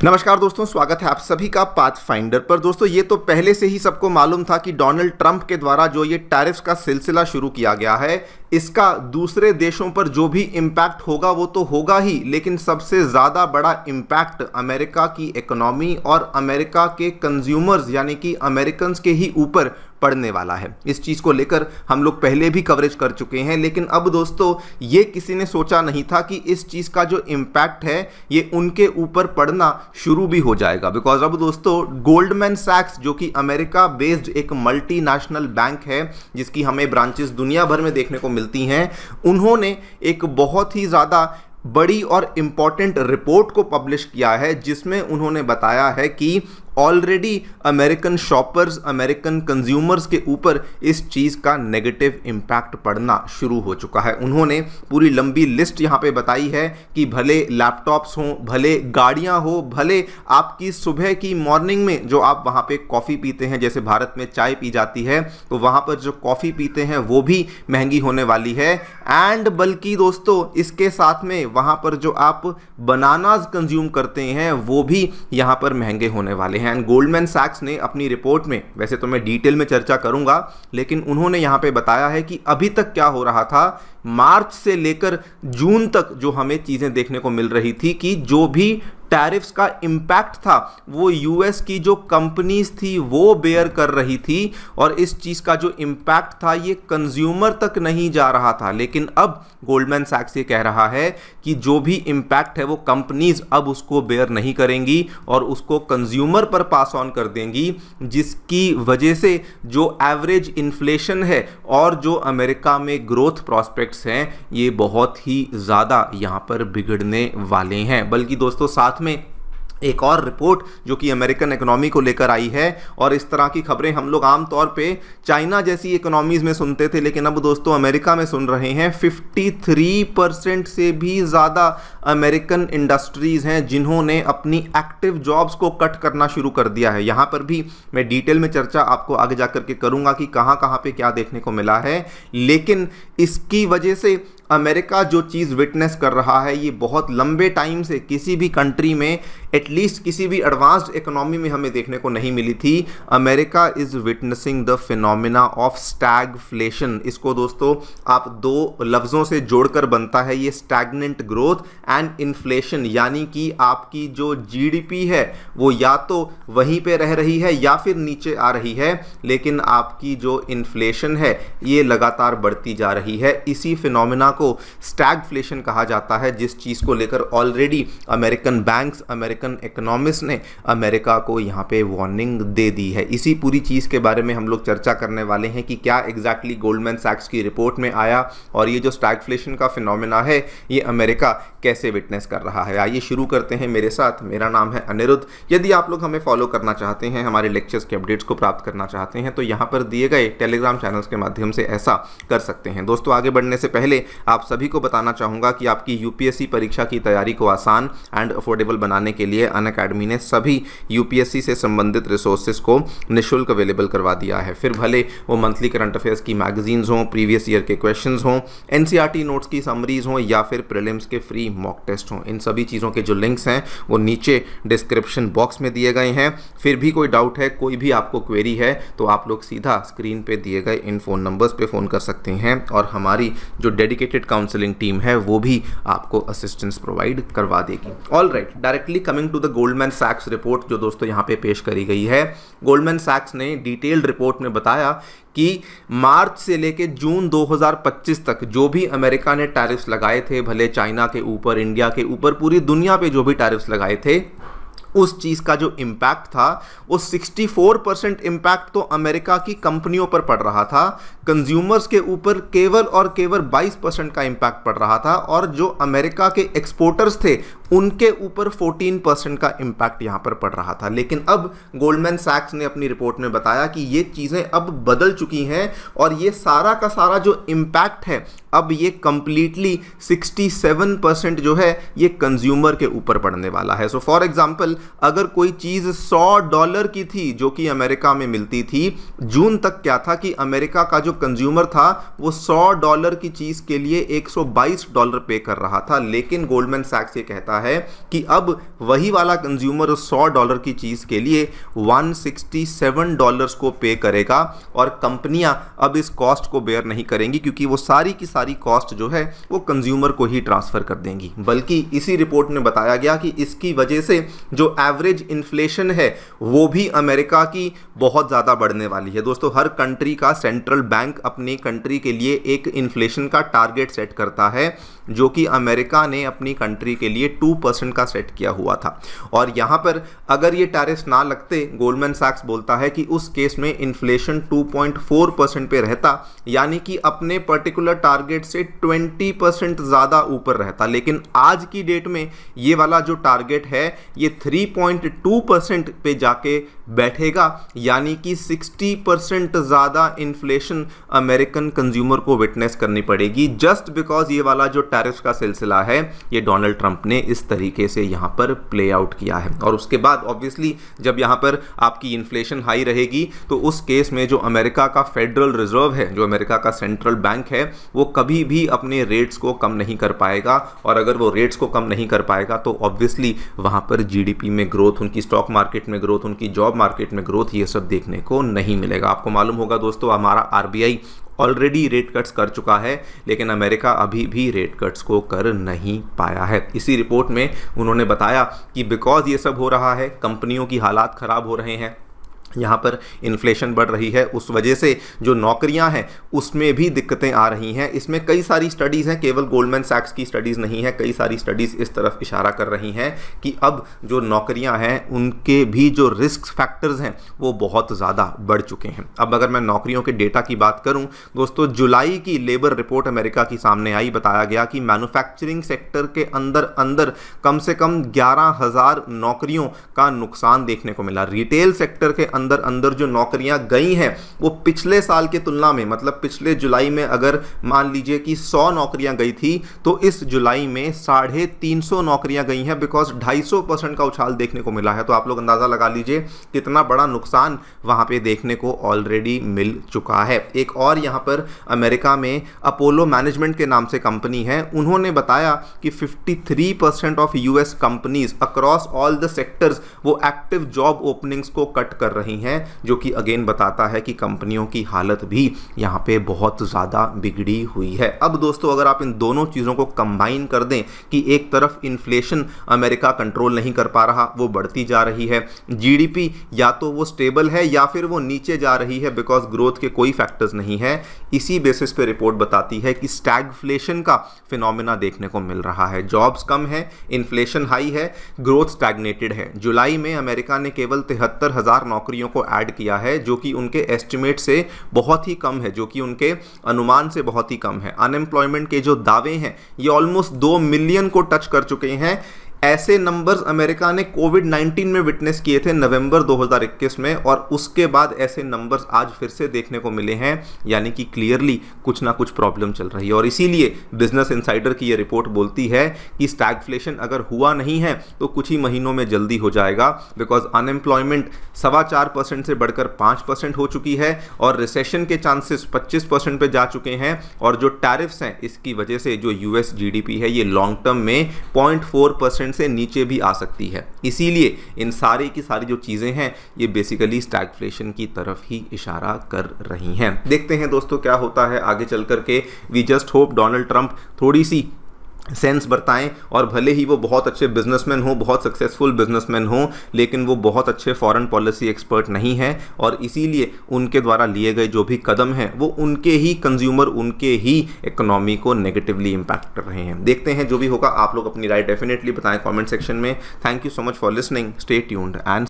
नमस्कार दोस्तों, स्वागत है आप सभी का पाथफाइंडर पर। दोस्तों, ये तो पहले से ही सबको मालूम था कि डोनाल्ड ट्रंप के द्वारा जो ये टैरिफ्स का सिलसिला शुरू किया गया है, इसका दूसरे देशों पर जो भी इम्पैक्ट होगा वो तो होगा ही, लेकिन सबसे ज़्यादा बड़ा इम्पैक्ट अमेरिका की इकोनॉमी और अमेरिका के कंज्यूमर्स यानी कि अमेरिकन्स के ही ऊपर पड़ने वाला है। इस चीज़ को लेकर हम लोग पहले भी कवरेज कर चुके हैं, लेकिन अब दोस्तों ये किसी ने सोचा नहीं था कि इस चीज़ का जो इम्पैक्ट है ये उनके ऊपर पड़ना शुरू भी हो जाएगा। बिकॉज अब दोस्तों गोल्डमैन सैक्स, जो कि अमेरिका बेस्ड एक मल्टीनेशनल बैंक है जिसकी हमें ब्रांचेस दुनिया भर में देखने को मिलती हैं, उन्होंने एक बहुत ही ज़्यादा बड़ी और इम्पॉर्टेंट रिपोर्ट को पब्लिश किया है जिसमें उन्होंने बताया है कि already American shoppers, American consumers के ऊपर इस चीज़ का नेगेटिव इम्पैक्ट पड़ना शुरू हो चुका है। उन्होंने पूरी लंबी लिस्ट यहाँ पे बताई है कि भले लैपटॉप्स हों, भले गाड़ियाँ हो, भले आपकी सुबह की मॉर्निंग में जो आप वहाँ पे कॉफ़ी पीते हैं, जैसे भारत में चाय पी जाती है, तो वहाँ पर जो कॉफ़ी पीते हैं वो भी महंगी होने वाली है। एंड बल्कि दोस्तों इसके साथ में वहाँ पर जो आप बनानाज कंज्यूम करते हैं वो भी यहाँ पर महंगे होने वाले हैं। एंड गोल्डमैन सैक्स ने अपनी रिपोर्ट में, वैसे तो मैं डिटेल में चर्चा करूंगा, लेकिन उन्होंने यहाँ पे बताया है कि अभी तक क्या हो रहा था, मार्च से लेकर जून तक जो हमें चीज़ें देखने को मिल रही थी कि जो भी टैरिफ्स का इम्पैक्ट था वो यूएस की जो कंपनीज थी वो बेयर कर रही थी, और इस चीज़ का जो इम्पैक्ट था ये कंज्यूमर तक नहीं जा रहा था। लेकिन अब गोल्डमैन सैक्स ये कह रहा है कि जो भी इम्पैक्ट है वो कंपनीज अब उसको बेयर नहीं करेंगी और उसको कंज्यूमर पर पास ऑन कर देंगी, जिसकी वजह से जो एवरेज इन्फ्लेशन है और जो अमेरिका में ग्रोथ प्रॉस्पेक्ट्स हैं ये बहुत ही ज़्यादा यहाँ पर बिगड़ने वाले हैं। बल्कि दोस्तों साथ में एक और रिपोर्ट जो कि अमेरिकन इकोनॉमी को लेकर आई है, और इस तरह की खबरें हम लोग आमतौर पे चाइना जैसी इकोनॉमीज़ में सुनते थे, लेकिन अब दोस्तों अमेरिका में सुन रहे हैं। 53% से भी ज़्यादा अमेरिकन इंडस्ट्रीज़ हैं जिन्होंने अपनी एक्टिव जॉब्स को कट करना शुरू कर दिया है। यहाँ पर भी मैं डिटेल में चर्चा आपको आगे जा करके करूँगा कि कहाँ कहाँ पे क्या देखने को मिला है, लेकिन इसकी वजह से अमेरिका जो चीज़ विटनेस कर रहा है ये बहुत लंबे टाइम से किसी भी कंट्री में, एटलीस्ट किसी भी एडवांस्ड इकोनॉमी में हमें देखने को नहीं मिली थी। America is witnessing the phenomena of stagflation. इसको दोस्तों आप दो लफ्ज़ों से जोड़कर बनता है ये स्टैग्नेंट ग्रोथ एंड इन्फ्लेशन, यानी कि आपकी जो जीडीपी है वो या तो वहीं पे रह रही है या फिर नीचे आ रही है, लेकिन आपकी जो इन्फ्लेशन है ये लगातार बढ़ती जा रही है। इसी फिनोमिना को स्टैगफ्लेशन कहा जाता है, जिस चीज़ को लेकर already American banks, American economist ने अमेरिका को यहाँ पे वार्निंग दे दी है। इसी पूरी चीज़ के बारे में हम लोग चर्चा करने वाले हैं कि क्या एग्जैक्टली गोल्डमैन सैक्स की रिपोर्ट में आया और ये जो स्टैगफ्लेशन का फिनोमेना है ये अमेरिका कैसे विटनेस कर रहा है। आइए शुरू करते हैं मेरे साथ। मेरा नाम है अनिरुद्ध। यदि आप लोग हमें फॉलो करना चाहते हैं, हमारे लेक्चर्स के अपडेट्स को प्राप्त करना चाहते हैं, तो यहाँ पर दिए गए टेलीग्राम चैनल्स के माध्यम से ऐसा कर सकते हैं। दोस्तों आगे बढ़ने से पहले आप सभी को बताना चाहूँगा कि आपकी यूपीएससी परीक्षा की तैयारी को आसान एंड अफोर्डेबल बनाने के लिए अनअकैडमी ने सभी यूपीएससी से संबंधित रिसोर्सेज को निःशुल्क अवेलेबल करवा दिया है। फिर भले वो मंथली करंट अफेयर्स की मैगजीन्स हों, प्रीवियस ईयर के क्वेश्चंस हों, एनसीईआरटी नोट्स की समरीज हों या फिर प्रीलिम्स के फ्री मॉक टेस्ट हों, इन सभी चीज़ों के जो लिंक्स हैं वो नीचे डिस्क्रिप्शन बॉक्स में दिए गए हैं। फिर भी कोई डाउट है, कोई भी आपको क्वेरी है, तो आप लोग सीधा स्क्रीन पे दिए गए इन फ़ोन नंबर्स पे फ़ोन कर सकते हैं और हमारी जो डेडिकेटेड काउंसलिंग टीम है वो भी आपको असिस्टेंस प्रोवाइड करवा देगी। All right, directly coming to the Goldman सैक्स रिपोर्ट जो दोस्तों यहाँ पे पेश करी गई है। गोल्डमैन सैक्स ने डिटेल्ड रिपोर्ट में बताया कि मार्च से लेके जून 2025 तक जो भी अमेरिका ने टैरिफ्स लगाए थे, भले चाइना के ऊपर, इंडिया के ऊपर, पूरी दुनिया पे जो भी टैरिफ्स लगाए थे, उस चीज़ का जो इम्पैक्ट था वो 64% इम्पैक्ट तो अमेरिका की कंपनियों पर पड़ रहा था। कंज्यूमर्स के ऊपर केवल और केवल 22% का इम्पैक्ट पड़ रहा था, और जो अमेरिका के एक्सपोर्टर्स थे उनके ऊपर 14% का इम्पैक्ट यहाँ पर पड़ रहा था। लेकिन अब गोल्डमैन सैक्स ने अपनी रिपोर्ट में बताया कि ये चीज़ें अब बदल चुकी हैं और ये सारा का सारा जो इम्पैक्ट है अब ये कंप्लीटली 67% जो है ये कंज्यूमर के ऊपर पड़ने वाला है। सो फॉर एग्जांपल अगर कोई चीज़ $100 की थी जो कि अमेरिका में मिलती थी, जून तक क्या था कि अमेरिका का जो कंज्यूमर था वो $100 की चीज़ के लिए $122 पे कर रहा था। लेकिन गोल्डमैन सैक्स ये कहता है कि अब वही वाला कंज्यूमर उस $100 की चीज़ के लिए $167 को पे करेगा और कंपनियां अब इस कॉस्ट को बेयर नहीं करेंगी, क्योंकि वो सारी की सारी कॉस्ट जो है वो कंज्यूमर को ही ट्रांसफ़र कर देंगी। बल्कि इसी रिपोर्ट में बताया गया कि इसकी वजह से जो एवरेज इन्फ्लेशन है वो भी अमेरिका की बहुत ज़्यादा बढ़ने वाली है। दोस्तों, हर कंट्री का सेंट्रल बैंक अपनी कंट्री के लिए एक इन्फ्लेशन का टारगेट सेट करता है, जो कि अमेरिका ने अपनी कंट्री के लिए 2% का सेट किया हुआ था। और यहाँ पर अगर ये टैरिफ ना लगते, गोल्डमैन सैक्स बोलता है कि उस केस में इन्फ्लेशन 2.4% पे रहता, यानी कि अपने पर्टिकुलर टारगेट से 20% ज़्यादा ऊपर रहता। लेकिन आज की डेट में ये वाला जो टारगेट है ये 3.2% पे जाके बैठेगा, यानी कि 60% ज़्यादा इन्फ्लेशन अमेरिकन कंज्यूमर को विटनेस करनी पड़ेगी, जस्ट बिकॉज ये वाला जो टैरिफ का सिलसिला है ये डोनाल्ड ट्रंप ने इस तरीके से यहाँ पर प्ले आउट किया है। और उसके बाद ऑब्वियसली जब यहाँ पर आपकी इन्फ्लेशन हाई रहेगी तो उस केस में जो अमेरिका का फेडरल रिजर्व है, जो अमेरिका का सेंट्रल बैंक है, वो कभी भी अपने रेट्स को कम नहीं कर पाएगा। और अगर वो रेट्स को कम नहीं कर पाएगा तो ऑब्वियसली वहाँ पर जीडीपी में ग्रोथ, उनकी स्टॉक मार्केट में ग्रोथ, उनकी जॉब मार्केट में ग्रोथ, ये सब देखने को नहीं मिलेगा। आपको मालूम होगा दोस्तों, हमारा आरबीआई ऑलरेडी रेट कट्स कर चुका है, लेकिन अमेरिका अभी भी रेट कट्स को कर नहीं पाया है। इसी रिपोर्ट में उन्होंने बताया कि बिकॉज ये सब हो रहा है, कंपनियों की हालात ख़राब हो रहे हैं, यहाँ पर इन्फ्लेशन बढ़ रही है, उस वजह से जो नौकरियां हैं उसमें भी दिक्कतें आ रही हैं। इसमें कई सारी स्टडीज़ हैं, केवल गोल्डमैन सैक्स की स्टडीज़ नहीं है, कई सारी स्टडीज़ इस तरफ इशारा कर रही हैं कि अब जो नौकरियां हैं उनके भी जो रिस्क फैक्टर्स हैं वो बहुत ज़्यादा बढ़ चुके हैं। अब अगर मैं नौकरियों के डेटा की बात करूं दोस्तों, जुलाई की लेबर रिपोर्ट अमेरिका की सामने आई, बताया गया कि मैन्युफैक्चरिंग सेक्टर के अंदर कम से कम 11,000 नौकरियों का नुकसान देखने को मिला। रिटेल सेक्टर के अंदर जो नौकरियां गई हैं वो पिछले साल के तुलना में, मतलब पिछले जुलाई में अगर मान लीजिए कि 100 नौकरियां गई थी तो इस जुलाई में 350 नौकरियां गई हैं, बिकॉज 250% का उछाल देखने को मिला है। तो आप लोग अंदाजा लगा लीजिए कितना बड़ा नुकसान वहां पे देखने को ऑलरेडी मिल चुका है। एक और यहां पर अमेरिका में अपोलो मैनेजमेंट के नाम से कंपनी है, उन्होंने बताया कि 53% of US companies across all the sectors वो एक्टिव जॉब ओपनिंग्स को कट कर रही हैं, जो कि अगेन बताता है कि कंपनियों की हालत भी यहां पे बहुत ज़्यादा बिगड़ी हुई है। अब दोस्तों, अगर आप इन दोनों चीज़ों को कंबाइन कर दें कि एक तरफ इन्फ्लेशन अमेरिका कंट्रोल नहीं कर पा रहा, वो बढ़ती जा रही है, जीडीपी या तो वो स्टेबल है या फिर वो नीचे जा रही है बिकॉज ग्रोथ के कोई फैक्टर्स नहीं है, इसी बेसिस पे रिपोर्ट बताती है कि स्टैगफ्लेशन का फिनोमेना देखने को मिल रहा है। जॉब्स कम है, इन्फ्लेशन हाई है, ग्रोथ स्टैग्नेटेड है। जुलाई में अमेरिका ने केवल 73,000 नौकरियों को ऐड किया है, जो कि उनके एस्टिमेट से बहुत ही कम है, जो कि उनके अनुमान से बहुत ही कम है। अनएम्प्लॉयमेंट के जो दावे हैं ये ऑलमोस्ट 2 मिलियन को टच कर चुके हैं। ऐसे नंबर्स अमेरिका ने कोविड-19 में विटनेस किए थे नवंबर 2021 में, और उसके बाद ऐसे नंबर्स आज फिर से देखने को मिले हैं, यानी कि क्लियरली कुछ ना कुछ प्रॉब्लम चल रही है। और इसीलिए बिजनेस इनसाइडर की ये रिपोर्ट बोलती है कि स्टैगफ्लेशन अगर हुआ नहीं है तो कुछ ही महीनों में जल्दी हो जाएगा, बिकॉज अनएम्प्लॉयमेंट 4.25% से बढ़कर 5% हो चुकी है और रिसेशन के चांसेस 25% पे जा चुके हैं। और जो टैरिफ्स हैं इसकी वजह से जो यूएस जीडीपी है ये लॉन्ग टर्म में 0.4% से नीचे भी आ सकती है। इसीलिए इन सारी की सारी जो चीजें हैं ये बेसिकली स्टैगफ्लेशन की तरफ ही इशारा कर रही हैं। देखते हैं दोस्तों क्या होता है आगे चल करके। We just hope Donald Trump थोड़ी सी सेंस बरताएं, और भले ही वो बहुत अच्छे बिजनेसमैन हो, बहुत सक्सेसफुल बिजनेसमैन हो, लेकिन वो बहुत अच्छे फॉरेन पॉलिसी एक्सपर्ट नहीं है, और इसीलिए उनके द्वारा लिए गए जो भी कदम हैं वो उनके ही कंज्यूमर, उनके ही इकोनॉमी को नेगेटिवली इम्पैक्ट कर रहे हैं। देखते हैं जो भी होगा। आप लोग अपनी राय डेफिनेटली बताएं कमेंट सेक्शन में। Thank you so much for listening. Stay tuned and